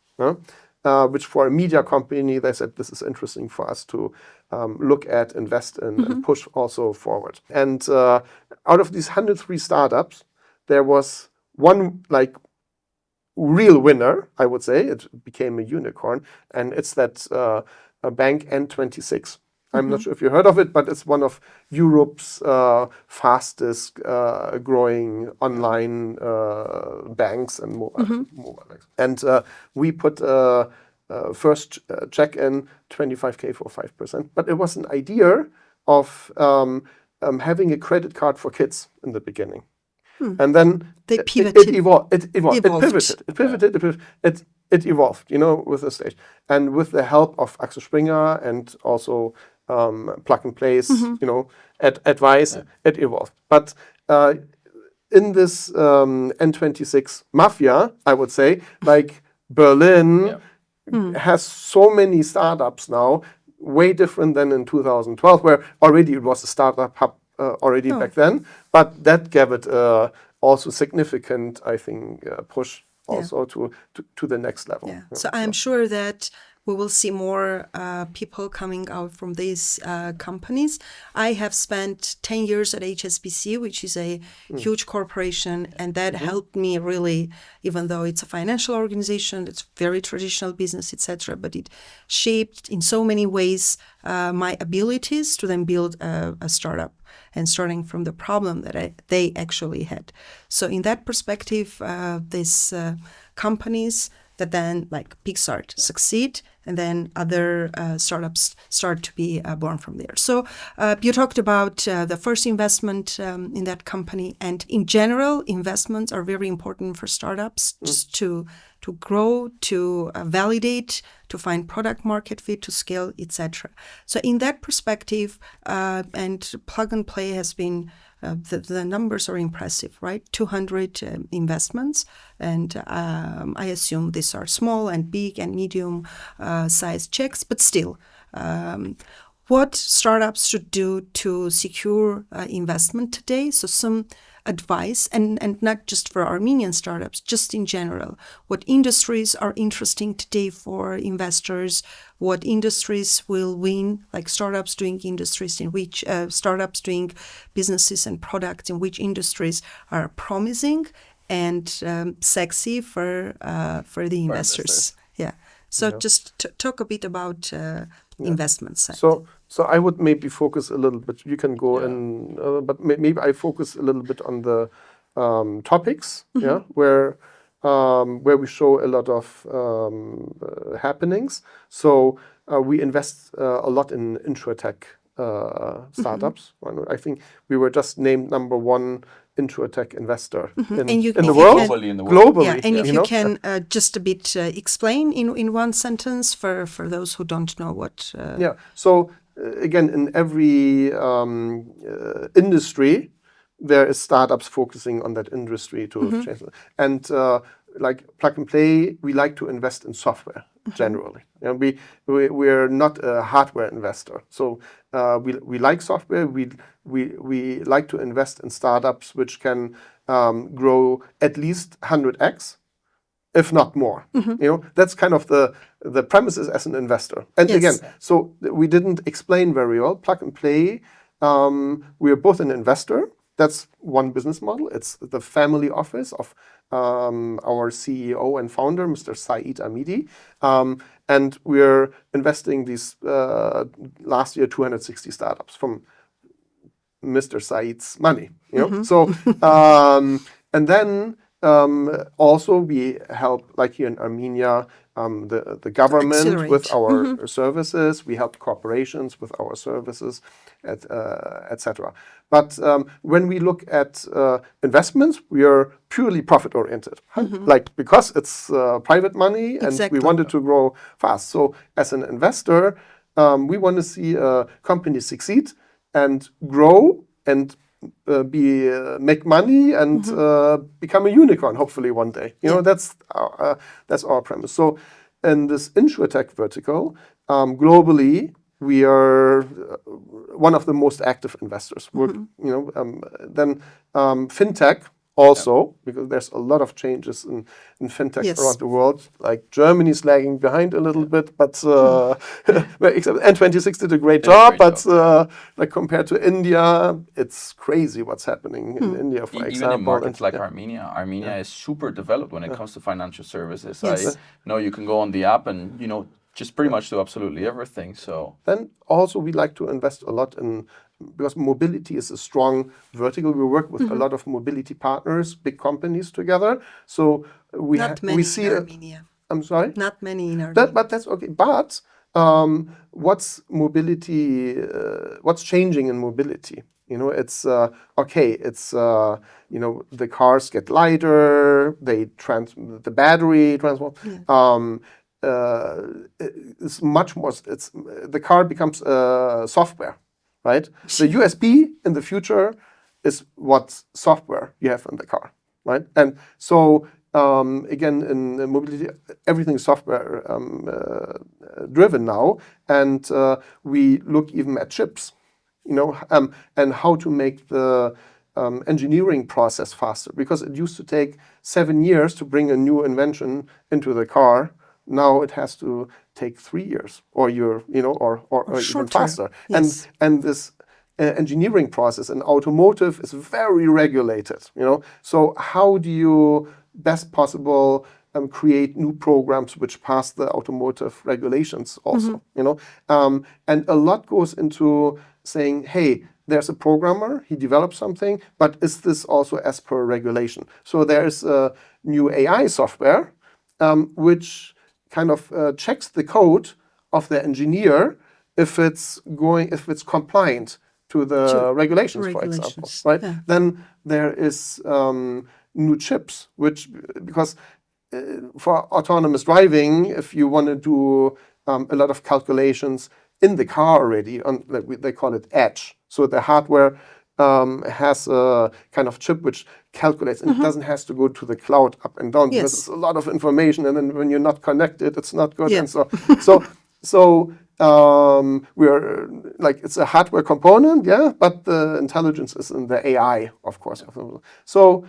which for a media company, they said, this is interesting for us to look at, invest in, and push also forward. And out of these 103 startups, there was one like real winner, I would say. It became a unicorn, and it's that bank N26. I'm not sure if you heard of it, but it's one of Europe's fastest growing online banks and mobile banks. And we put first check in 25K for 5%. But it was an idea of having a credit card for kids in the beginning. And then They it pivoted. evolved. It pivoted. It evolved, you know, with the stage. And with the help of Axel Springer and also Plug and Play's, you know, advice, it evolved. But in this N26 mafia, I would say, like Berlin has so many startups now, way different than in 2012, where already it was a startup hub back then. But that gave it also significant, I think, push also to the next level. Yeah. So I'm sure that we will see more people coming out from these companies. I have spent 10 years at HSBC, which is a huge corporation, and that helped me really, even though it's a financial organization, it's very traditional business, etc., but it shaped in so many ways my abilities to then build a startup and starting from the problem that they actually had. So in that perspective, these companies that then, like Pixar, succeed, and then other startups start to be born from there. So you talked about the first investment in that company, and in general, investments are very important for startups, just to to grow, to validate, to find product market fit, to scale, etc. So in that perspective, and Plug and Play has been, the numbers are impressive, right? 200 investments, and I assume these are small and big and medium sized checks, but still, what startups should do to secure investment today? So some advice, and not just for Armenian startups, just in general. What industries are interesting today for investors? What industries will win, like startups doing industries in which, startups doing businesses and products in which industries are promising and sexy for the investors. Yeah. So just talk a bit about investment side. So I would maybe focus a little bit. You can go in, but maybe I focus a little bit on the topics, where we show a lot of happenings. So we invest a lot in insurtech startups. I think we were just named number one insurtech investor in the world. Globally. Yeah, and if you can just a bit explain in one sentence for those who don't know what. So again, in every industry, there is startups focusing on that industry to change it. And like Plug and Play, we like to invest in software generally. We're not a hardware investor. So we like software. We like to invest in startups which can grow at least 100x, if not more. That's kind of the premises as an investor. And again, so we didn't explain very well. Plug and Play, we are both an investor. That's one business model. It's the family office of our CEO and founder, Mr. Saeed Amidi. And we're investing these last year 260 startups from Mr. Saeed's money. So and then also we help, like here in Armenia, the government with our services. We help corporations with our services, etc. But when we look at investments, we are purely profit oriented, like because it's private money and we wanted to grow fast. So as an investor, we want to see a company succeed and grow and make money and become a unicorn, hopefully one day. That's our premise. So in this insurtech vertical, globally, we are one of the most active investors. Then fintech also, because there's a lot of changes in fintech around the world. Like Germany's lagging behind a little bit, but except N26 did a great job. But like compared to India, it's crazy what's happening in India, for example. Even in markets like Armenia is super developed when it comes to financial services. I know you can go on the app and just pretty much do absolutely everything. So then also we like to invest a lot in, because mobility is a strong vertical. We work with a lot of mobility partners, big companies together. So we see. In Armenia. I'm sorry. Not many in Armenia. But that's okay. But what's mobility? What's changing in mobility? It's okay. It's the cars get lighter. The battery transform. It's much more. The car becomes software, right? The USB in the future is what software you have in the car, right? And so again, in mobility, everything is software driven now, and we look even at chips, and how to make the engineering process faster, because it used to take 7 years to bring a new invention into the car. Now it has to take 3 years, or even faster. Yes. And this engineering process in automotive is very regulated. So how do you best possible create new programs which pass the automotive regulations also? And a lot goes into saying, hey, there's a programmer, he developed something, but is this also as per regulation? So there's a new AI software which kind of checks the code of the engineer if it's compliant to the regulations, for example, right? Yeah. Then there is new chips, because for autonomous driving, if you want to do a lot of calculations in the car already, they call it edge. So the hardware has a kind of chip which calculates, and it doesn't have to go to the cloud up and down. Because it's a lot of information, and then when you're not connected, it's not good. And so we're like, it's a hardware component, but the intelligence is in the AI, of course. So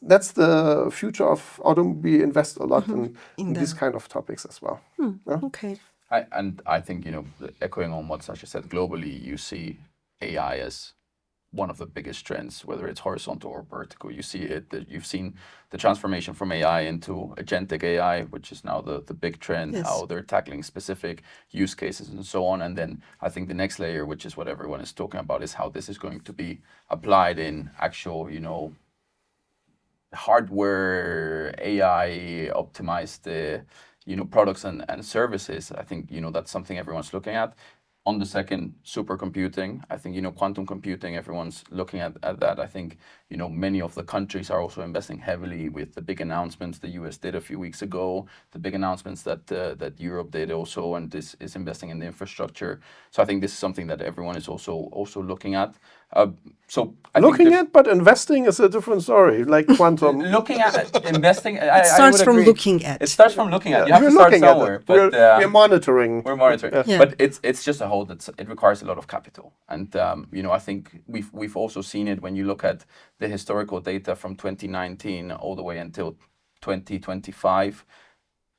that's the future of automobile. We invest a lot in these kind of topics as well. Okay. I think, echoing on what Sasha said, globally, you see AI as one of the biggest trends, whether it's horizontal or vertical. You see it, that you've seen the transformation from AI into agentic AI, which is now the big trend, how they're tackling specific use cases and so on. And then I think the next layer, which is what everyone is talking about, is how this is going to be applied in actual, hardware, AI optimized, products and services. I think, that's something everyone's looking at. On the second, supercomputing. I think, quantum computing, everyone's looking at that. I think, many of the countries are also investing heavily with the big announcements the US did a few weeks ago, the big announcements that Europe did also, and this is investing in the infrastructure. So I think this is something that everyone is also looking at. But investing is a different story, like quantum. Looking at investing, it starts from looking at. It starts from looking at. You have to start somewhere. But we're monitoring. We're monitoring. Yeah. But it's just a whole it requires a lot of capital. And I think we've also seen it when you look at the historical data from 2019 all the way until 2025.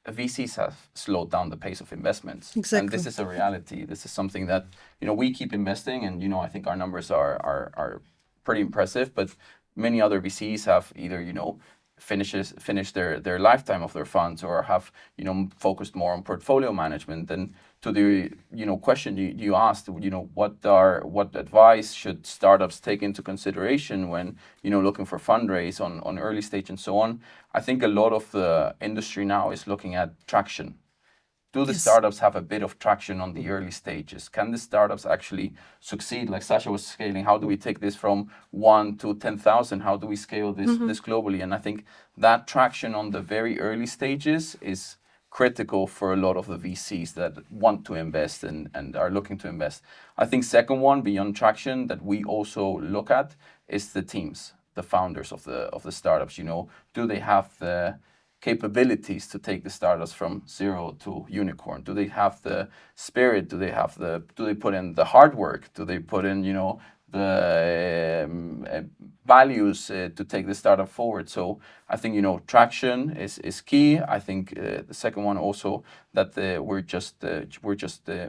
VCs have slowed down the pace of investments. Exactly. And this is a reality. This is something that, we keep investing, and, I think our numbers are pretty impressive, but many other VCs have either, finished their lifetime of their funds, or have, focused more on portfolio management. And to the, question you asked, what advice should startups take into consideration when, looking for fundraise on early stage and so on? I think a lot of the industry now is looking at traction. Do the startups have a bit of traction on the early stages? Can the startups actually succeed? Like Sasha was scaling, how do we take this from 1 to 10,000? How do we scale this globally? And I think that traction on the very early stages is critical for a lot of the VCs that want to invest and are looking to invest. I think second one, beyond traction, that we also look at is the teams, the founders of the startups. Do they have the capabilities to take the startups from zero to unicorn? Do they have the spirit? Do they put in the hard work? Do they put in, the values to take the startup forward? So I think, traction is key. I think the second one also that we're just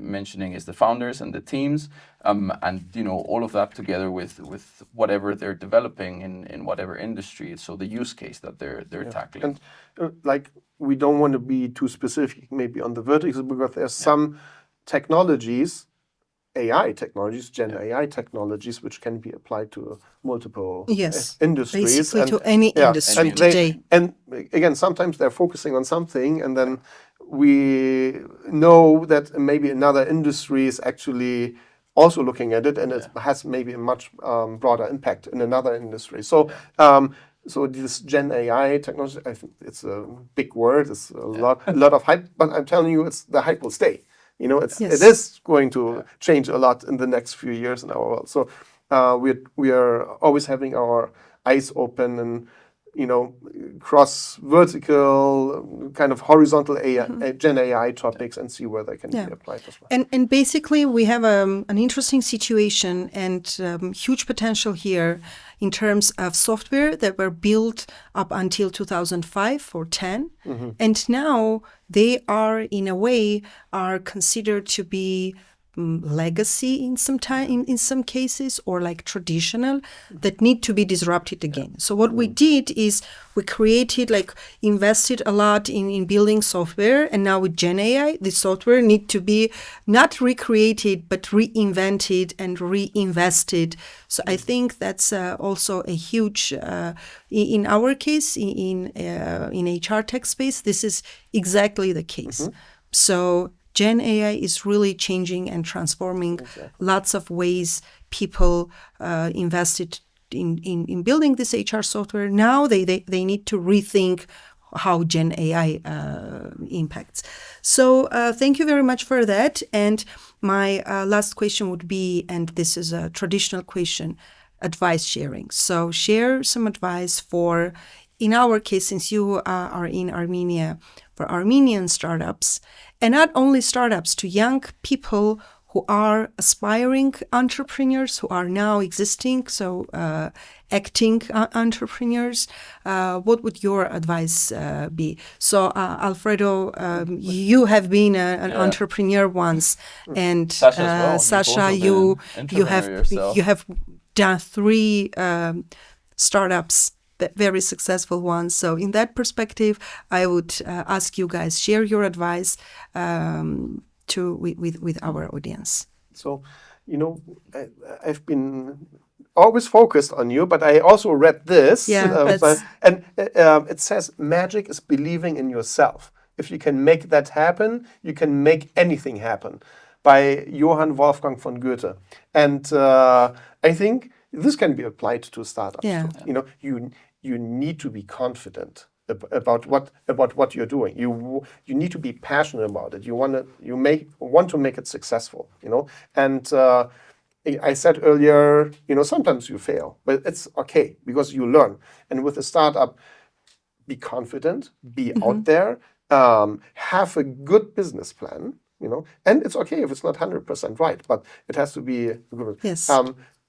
mentioning is the founders and the teams, and all of that together with whatever they're developing in whatever industry. So the use case that they're tackling. And we don't want to be too specific maybe on the verticals, because there's some technologies, AI technologies, Gen AI technologies, which can be applied to multiple industries. Basically to any industry today. And again, sometimes they're focusing on something, and then we know that maybe another industry is actually also looking at it, and it has maybe a much broader impact in another industry. So so this Gen AI technology, I think it's a big word, it's a lot of hype, but I'm telling you, the hype will stay. It is going to change a lot in the next few years in our world. So we are always having our eyes open and cross vertical, kind of horizontal AI, Gen AI topics, and see where they can be applied as well. And basically, we have an interesting situation and huge potential here in terms of software that were built up until 2005 or 10, and now they are in a way are considered to be legacy in some cases, or like traditional, that need to be disrupted again. So what we did is we created, invested a lot in building software, and now with Gen AI, the software need to be not recreated but reinvented and reinvested. So I think that's also a huge, in our case, in HR tech space, this is exactly the case. So Gen AI is really changing and transforming lots of ways people invested in building this HR software. Now they need to rethink how Gen AI impacts. So thank you very much for that. And my last question would be, and this is a traditional question, advice sharing. So share some advice for, in our case, since you are in Armenia, for Armenian startups, and not only startups, to young people who are aspiring entrepreneurs, who are now existing, so acting entrepreneurs. What would your advice be? So, Alfredo, you have been an entrepreneur once, and Sasha, you have done 3 startups, very successful ones. So, in that perspective, I would ask you guys, share your advice with our audience. So, I've been always focused on you, but I also read this, and it says magic is believing in yourself. If you can make that happen, you can make anything happen, by Johann Wolfgang von Goethe. And I think this can be applied to startups. Yeah. You need to be confident about what you're doing. You need to be passionate about it. You want to make it successful. And I said earlier, sometimes you fail, but it's okay because you learn. And with a startup, be confident, be out there, have a good business plan. And it's okay if it's not 100% right, but it has to be good. Yes.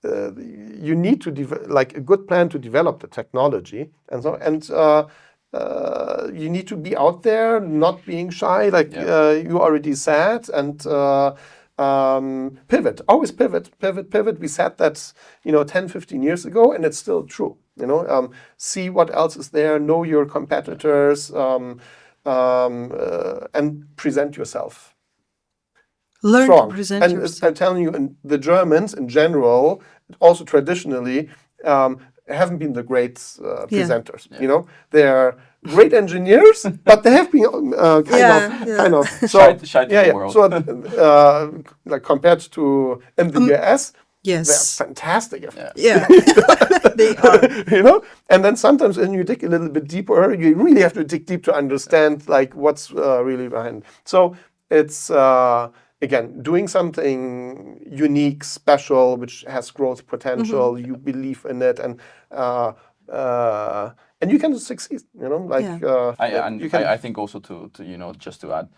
You need to a good plan to develop the technology, and so you need to be out there, not being shy, you already said, and pivot. Always pivot. We said that 10, 15 years ago, and it's still true. See what else is there, know your competitors, and present yourself. Learn strong. to present And yourself. I'm telling you, the Germans in general, also traditionally, haven't been the great presenters. They're great engineers, but they have been kind of shy to the world. So compared to in the US, yes, they're fantastic. Yeah, they are. And then sometimes when you dig a little bit deeper, you really have to dig deep to understand what's really behind. So it's again, doing something unique, special, which has growth potential. You believe in it, and you can succeed. I think also to just to add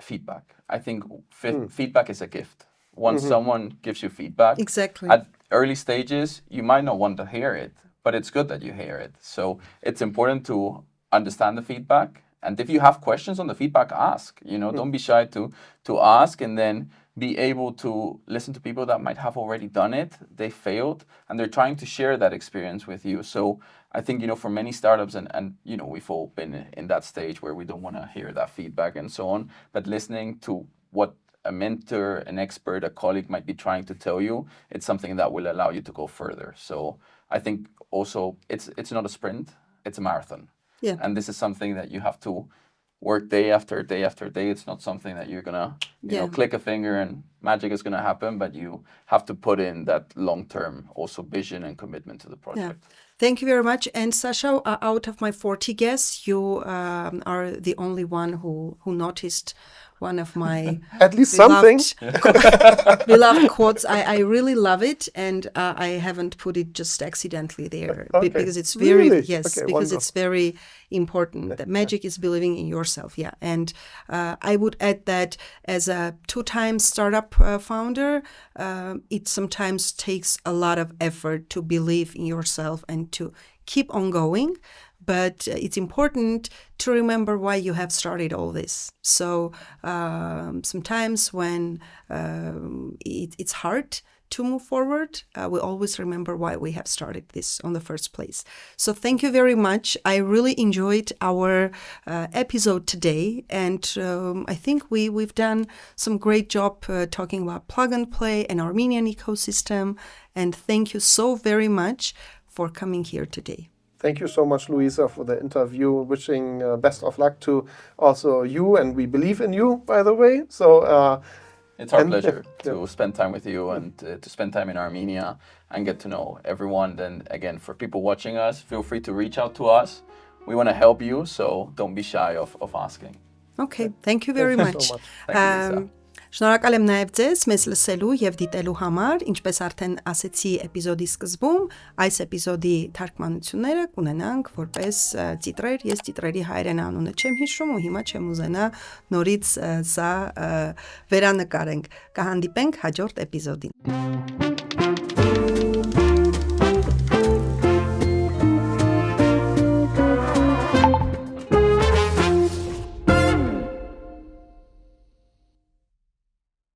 feedback. I think feedback is a gift. Once someone gives you feedback, exactly, at early stages, you might not want to hear it, but it's good that you hear it. So it's important to understand the feedback. And if you have questions on the feedback, ask. Don't be shy to ask, and then be able to listen to people that might have already done it. They failed, and they're trying to share that experience with you. So I think for many startups, and we've all been in that stage where we don't want to hear that feedback and so on. But listening to what a mentor, an expert, a colleague might be trying to tell you, it's something that will allow you to go further. So I think also it's not a sprint; it's a marathon. Yeah. And this is something that you have to work day after day after day. It's not something that you're gonna, click a finger and magic is gonna happen. But you have to put in that long-term also vision and commitment to the project. Yeah. Thank you very much. And Sasha, out of my 40 guests, you are the only one who noticed one of my at least something beloved quotes. I really love it, and I haven't put it just accidentally there because it's very because wonderful. It's very important. That magic is believing in yourself. Yeah, and I would add that as a 2-time startup founder, it sometimes takes a lot of effort to believe in yourself and to keep on going. But it's important to remember why you have started all this. So sometimes when it's hard to move forward, we always remember why we have started this on the first place. So thank you very much. I really enjoyed our episode today. And I think we've done some great job talking about Plug and Play and Armenian ecosystem. And thank you so very much for coming here today. Thank you so much, Luisa, for the interview. Wishing best of luck to also you, and we believe in you, by the way. So it's our pleasure to spend time with you and to spend time in Armenia and get to know everyone. Then again, for people watching us, feel free to reach out to us. we want to help you, so don't be shy of asking. Okay, thank you very Thank you much. so much. Thank you, Lisa. Շնորհակալ եմ նաև ձեզ մեզ լսելու եւ դիտելու համար, ինչպես արդեն ասեցի էպիզոդի սկզբում, այս էպիզոդի թարգմանությունները կունենանք որպես տիտրեր, ես տիտրերի հայերեն անունը չեմ հիշում ու հիմա չեմ ուզենա նորից սա վերանկարենք։ Կհանդիպենք հաջորդ էպիզոդին։